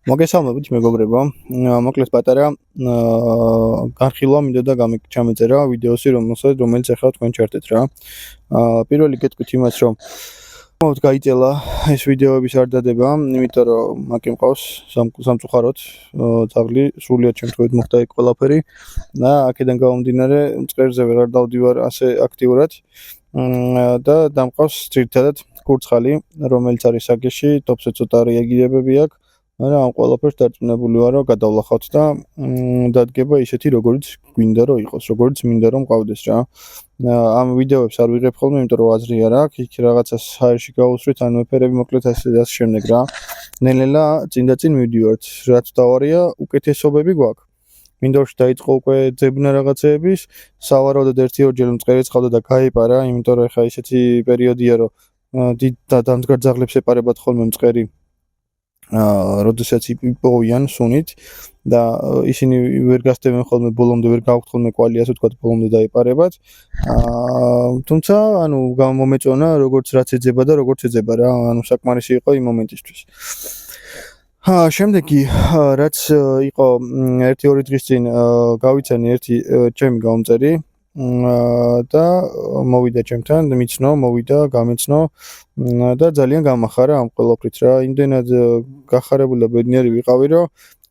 მოგესალმებით მეგობრებო, მოკლედ პატარა განხილვა მინდოდა ჩამეწერა ვიდეოსი, რომელიც ახლა თქვენ ჩართეთ რა. პირველი გეტყვით იმას, რომ მოდ გაიწელა ეს ვიდეოების არ დადება, იმიტომ რომ მაკი მყავს სამწუხაროდ ძაღლი სრულიად შემთხვევით მოხდა იქ ყველაფერი და აქედან გამომდინარე მწყერზე ვეღარ დავდივარ ასე აქტიურად და დამყავს ძირითადად კურცხალი, რომელიც არის საკეში, ტოპზე ცოტა რეაგირებები აქვს. მაგრამ ამ ყველაფერს დარწმუნებული ვარ, რომ გადავლახავთ და დადგება ისეთი, როგორც გვინდა რომ იყოს, როგორც მინდა რომ მყავდეს რა. ამ ვიდეოებს არ ვიღებ ხოლმე, იმიტომ რომ აზრი არ აქვს, იქ რაღაცას ჰაერში გავუსვით, ან ვეფერები მოკლედ ასე შემდეგ რა. ნელ-ნელა წინ და წინ მივდივართ, რაც დავარია, უკეთესობები გვაქვს. მინდორში დაიწყო უკვე ძებნა რაღაცეების, სავარაუდოდ 1-2 მწყერი წყავდა და გაიპარა, იმიტომ რომ ეხა ისეთი პერიოდია, რომ დიდ და დამდგარ ძაღლებს ეპარებათ ხოლმე მწყერი. როდესაც იპოვიან სუნით და ისინი ვერ გასდევენ ხოლმე ბოლომდე ვერ გააქვთ ხოლმე კვალი, ასე ვთქვათ, ბოლომდე დაიპარებათ. თუმცა, მომეწონა როგორც რაც ეძება და როგორც ეძება რა, საკმარისი იყო იმ მომენტისთვის. შემდეგი რაც იყო 1-2 დღის წინ გავიცანი ერთი ჩემი გამომწერი და მოვიდა ჩემთან, მიცნო, მოვიდა, გამეცნო და ძალიან გამახარა ამ ყველაფრით რა. იმდენად გახარებული და ბედნიერი ვიყავი, რომ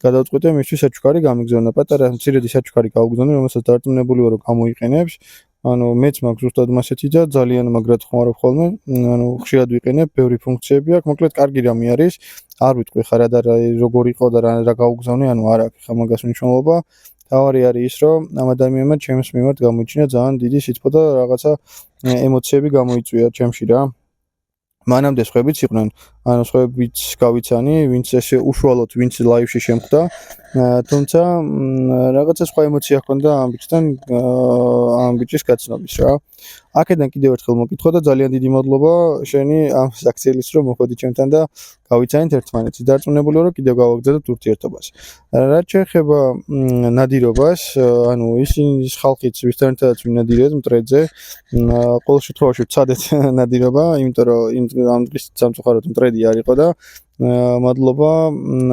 გადავწყვიტე მისთვის საჩუქარი გამიგზავნა. პატარა მცირედი საჩუქარი გავგზავნე, რომელსაც დარწმუნებული ვარ, რომ გამოიყენებს. მეც მაქვს ზუსტად მასეთი და ძალიან მაგრად ხმარობ ხოლმე. ხშირად ვიყენებ, ბევრი ფუნქციები აქვს. მოკლედ კარგი რამე არის. არ ვიტყვი ხარ რა როგორ იყო და რა გავგზავნე, არ აქვს ხა მაგას მნიშვნელობა. თავარი არის ის, რომ ამ ადამიანმა ჩემს მიმართ გამოიჩინა ძალიან დიდი სითბო და რაღაცა ემოციები გამოიწვია ჩემში რა. მანამდე სხვაებიც იყვნენ, სხვაებიც გავიცანი, ვინც ესე უშუალოდ ვინც ლაივში შემხვდა, თუმცა რაღაცა სხვა ემოცია ჰქონდა ამ ბიჭთან, ამ ბიჭის გაცნობის რა. აქედან კიდევ ერთხელ მოკითხო და ძალიან დიდი მადლობა შენი ამ საქციელის, რომ მოხვედი ჩემთან და გავიცანით ერთმანეთს. დარწმუნებული ვარ, რომ კიდევ გავაგზავნოთ ურთიერთობას. რაც შეეხება ნადირობას, ისინი ხალხიც ვისთანაც ვინადირეთ მტრედზე, ყოველ შემთხვევაში ვცადეთ ნადირობა, იმიტომ რომ ამ დღის სამწუხაროდ მტრედი არ იყო და მადლობა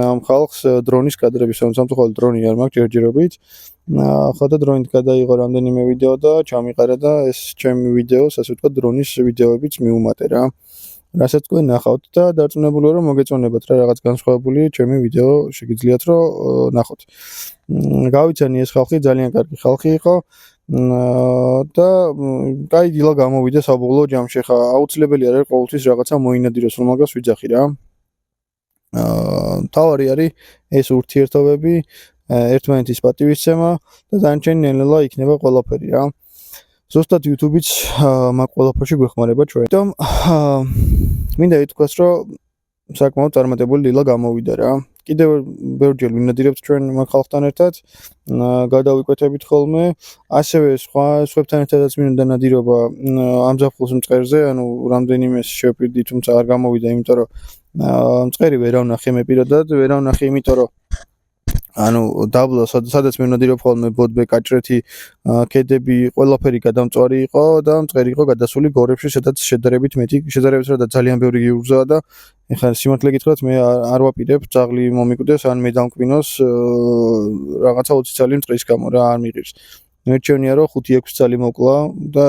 ამ ხალხს დრონის კადრების, სამწუხაროდ დრონი არ მაქვს ჯერჯერობით. ხო და დრონით გადაიღო რამდენიმე ვიდეო და ჩამიყარა და ეს ჩემი ვიდეოს, ასე ვთქვათ, დრონის ვიდეოებიც მიუმატე რა. რასაც თქვენ ნახავთ და დარწმუნებული ვარ, რომ მოგეწონებათ რა რაღაც განსხვავებული ჩემი ვიდეო შეგიძლიათ რომ ნახოთ. გავიცანი ეს ხალხი ძალიან კარგი ხალხი იყო და კაი დილა გამოვიდა საბოლოო ჯამში. ხა აუცილებელი არ არის ყოველთვის რაღაცა მოინადიროს, რომ მაგას ვიძახი რა. თავარი არის ეს ურთიერთობები, ერთმანეთის პატივისცემა და დანარჩენი ნელ-ნელა იქნება ყველაფერი რა. ზუსტად YouTube-იც მაგ ყველაფერში გვეხმარება ჩვენ. ამიტომ მინდა ითქვას, რომ საკმაოდ წარმატებული დილა გამოვიდა რა. კიდევ ბევრჯერ ვინადირებთ ჩვენ მაგ ხალხთან ერთად, გადავიკვეთებით ხოლმე, ასევე სხვებთან ერთადაც მინდა ნადირობა ამ ზაფხულის მწყერზე, რამდენიმე შევპირდი, თუმცა არ გამოვიდა, იმიტომ რომ მწყერი ვერ ავნახე მე პირადად, ვერ ავნახე, იმიტომ რომ დაბლა სადაც მივნადირობ ხოლმე ბოდბე, კაჭრეთი, ქედები, ყველაფერი გადამწვარი იყო და მწყერი იყო გადასული გორებში, სადაც შედარებით რა ძალიან ბევრი გიურზაა და ეხლა სიმართლე გითხრათ, მე არ ვაპირებ ძაღლი მომიკვდეს, ან მე დამკვინოს რაღაცა 20 წელი მწყრის გამო რა არ მიღირს. მერჩენია რომ 5-6 წელი მოკლა და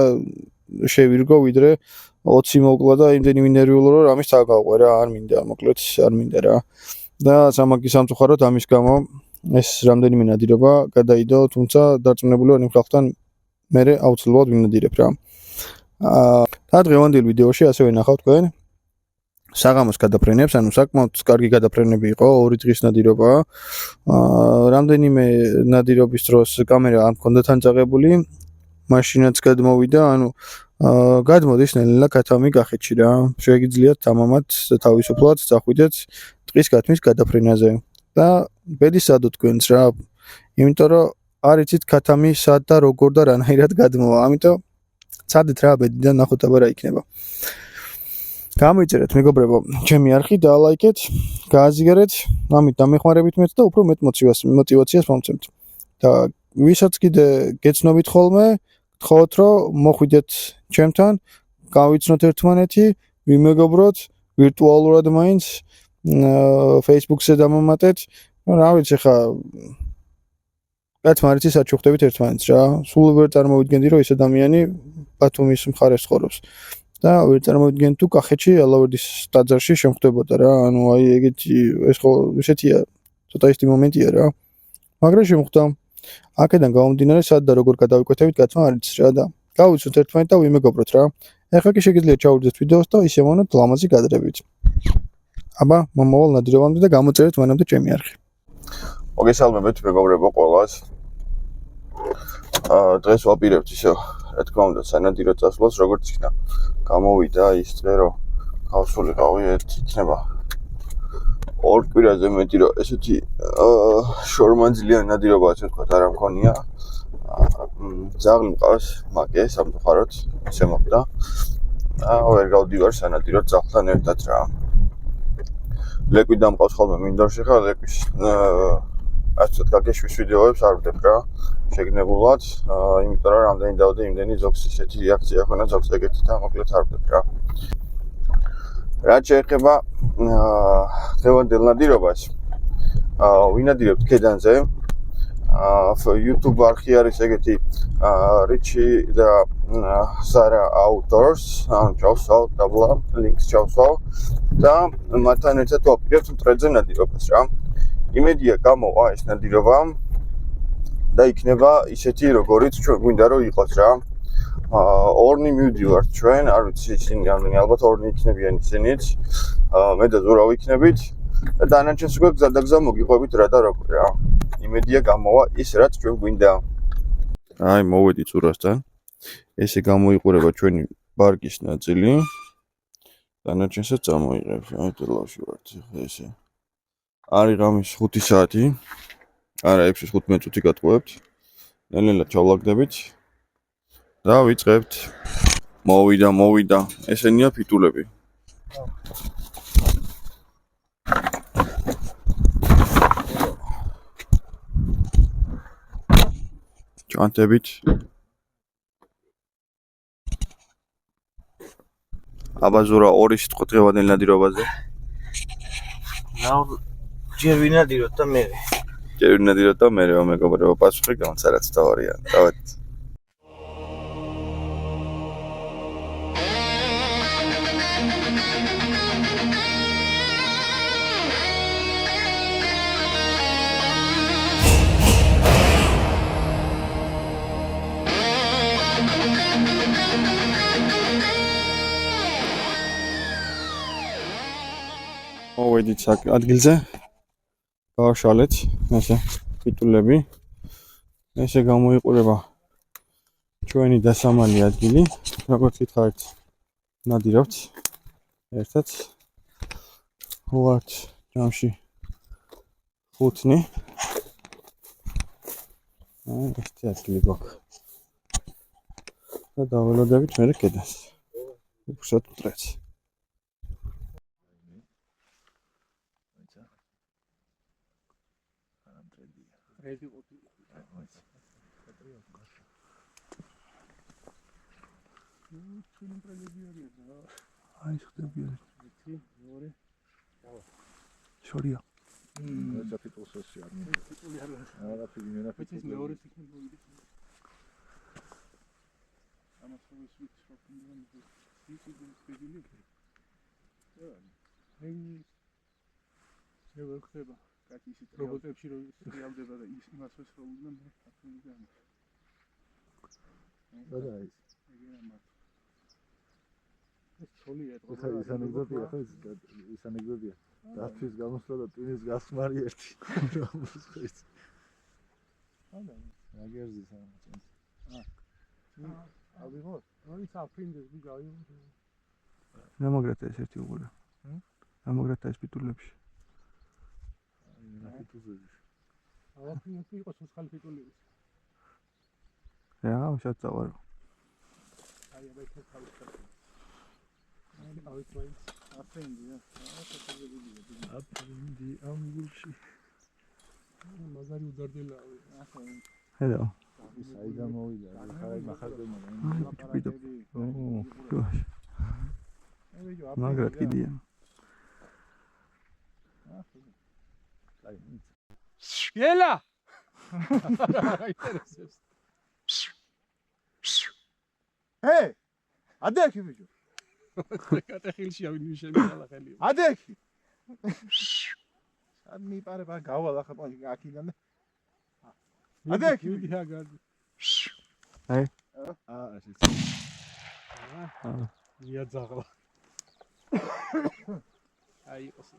შევირგო, ვიდრე 20 მოკლა და იმდენი ვინერვიულო რომ ამის წაგავყვე რა, არ მინდა, მოკლედ არ მინდა რა. და სამწუხაროდ ამის გამო ეს რამდენიმე ნადირობა გადაიდო, თუმცა დარწმუნებული ვარ იმ ხალხთან მე აუცილებლად ვინადირებ რა. და დღევანდელ ვიდეოში ასევე ნახავთ თქვენ საღამოს გადაფრენებს, საკმაოდ კარგი გადაფრენები იყო, 2 დღის ნადირობა. რამდენიმე ნადირობის დროს კამერა არ მქონდა თანწაღებული, მაშინაც გადმოვიდა, გადმოდის ნელ-ნელა ქათამი კახეთში რა. შეგიძლიათ თამამად თავისუფლად წახვიდეთ ტყის გათმის გადაფრენაზე. და ბედი სადო თქვენს რა. იმიტომ რომ არ იცით ქათამი სად და როგორ და რანაირად გადმოვა. ამიტომ წადით რა ბედი და ნახოთ აბა რა იქნება. გამოიწერეთ მეგობრებო ჩემი არხი, დაალაიქეთ, გააზიარეთ, ამით დამეხმარებით მეც და უფრო მეტ მოტივაციას მომცემთ. და ვისაც კიდე გეცნობით ხოლმე, გთხოვთ რომ მოხვიდეთ ჩემთან, გავიცნოთ ერთმანეთი, ვიმეგობროთ, ვირტუალურად მაინც Facebook-ზე დამამატეთ. რა ვიცი ხა რაც მარიცი საჩუხდებით ერთმანეთს რა. სულ ვერ წარმოვიდგენდი რომ ეს ადამიანი ბათუმის მხარეს ცხოვრობს. და ვერ წარმოვიდგენ თუ კახეთში ალავერდის ტაძარში შემხდებოდა რა. ანუ აი ეგეთი ეს ხო ისეთია ცოტა ისეთი მომენტია რა. მაგრამ შემხდა. აქედან გამომდინარე სად და როგორ გადავიკვეთებით გაცმა არ იცის რა და გავიცოთ ერთმანეთ და ვიმეგობროთ რა. ეხლა კი შეგიძლიათ ჩაუდგეთ ვიდეოს და ისე მომონოთ ლამაზი კადრებით. აბა მომავალ ნადიროვამდე და გამოწერეთ მანამდე ჩემი არხი. მოგესალმებით მეგობრებო ყველას. დღეს ვაპირებთ ისე რა თქმა უნდა სანადირო წასვლას როგორც იქნა. გამოვიდა ის წე რომ გავსულიყავი იქნება ორ კვირაზე მეტი რომ ესეთი შორმანძლიანი ნადირობაც თქვა არ მქონია. ძაღლი მყავს მაგე სამწუხაროდ ისე მოხდა. ვერ გავდივარ სანადირო ძაღლთან ერთად რა. ლეკვი დამყავს ხოლმე მინდორში ხა ლეკვის ასეთ გაგეშვის ვიდეოებს არ ვდებ რა. შეგნებულად, იმიტომ რომ რამდენი დავდე, იმდენი ზოგს ისეთი რეაქცია ხონა ზოგს ეგეთი და მოკლედ არ ვდებ რა. რაც შეეხება დღევანდელ ნადირობას, ვინადირებთ ქედანზე. YouTube არხი არის ეგეთი Richie და Sarah Outdoors, ჩავსვავ დაბლა, ლინკს ჩავსვავ და მათთან ერთად ვაპირებთ მტრედზე ნადირობას რა. იმედია გამოვა ეს ნადირობა და იქნება ისეთი როგორიც ჩვენ გვინდა რომ იყოს რა. ორნი მივდივართ ჩვენ, არ ვიცი ისინი რამდენი, ალბათ ორნი იქნებიან ისინიც. მე და ზურა ვიქნებით და დანარჩენს უკვე გზადაგზა მოგიყვებით რა და როგორ რა. იმედია გამოვა ის რაც ჩვენ გვინდა. აი მოვედი ზურასთან. ესე გამოიყურება ჩვენი პარკის ნაწილი. დანარჩენსაც წამოიღებს. აი ტელავში ვართ ახლა ესე. არის ღამის 5 საათი. არა 6-15 წუთი გატყუებთ. ნელ-ნელა ჩავლაგდებით და ვიწყებთ. მოვიდა. ესენია ფიტულები. ჩანთებით. აბაზურა ორი სიტყვა დღევანდელ ნადირობაზე. ჯერ ვინადიროთ და მე. ჯერ ვინადიროთ და მე მეგობრებო პასუხი გამოცარაც თავარია. დავით. მოვედით ადგილზე. გავაშალეთ ესე ფიტულები. ესე გამოიყურება ჩვენი დასამალი ადგილი. როგორც გითხარით, ნადირობთ ერთად. ვართ ჯამში 5-ნი. ესეთი ადგილი გვაქვს. და დაველოდებით მერე კედას. უბრალოდ მტრედს. აი ხდებიან. შორია. ეს ფიტულსოსი არ მინდა. ფიტული არ არის. არა ფიგინა ფიტული. ეს მეორე იქნება მოვიდეს. ამას რომ ისვით შევქნიდან ისიც ფიგილი. აი შევ ხდება. კაცი ისიც რობოტებში რო რეალდება და ის იმას ვესწავლობ მე აფრინი განა. და ის. ეგენა მათ. ეს ცოლია თქო. ისანეგებია ხო ისანეგებია. დათვის გამოსვლა და ტვინის გასხმარი ერთი. რა მოსხეთ. ანა, აგერზი სამწენ. ავიღოთ. აი საფრინდეს ვიგავი. ნამაგრათა ეს ერთი უყურე. ნამაგრათა ეს ფიტულებში. ავაფრინეს იყოს მსხალი ფიტულები. რა, შეწავარო. აი ეს თავის თავი. აი თავის თავი. აფრინდია. აფრინდი ამგულში. მაგარი უძარდელავი. ახლა. ჰელო. ის აი გამოვიდა. ხარ მახარდება. ო, გოშ. მაგრად კიდია. აი Gela! Interesებს. ჰე ადექი ბიჭო კატეხილში ავინ მიშენიალა ხელი. ადექი სად მიპარება გავალ ახლა აქიდან ადექი ვიდია გარდი. აა ეს იაძაღლა. აი იყოს.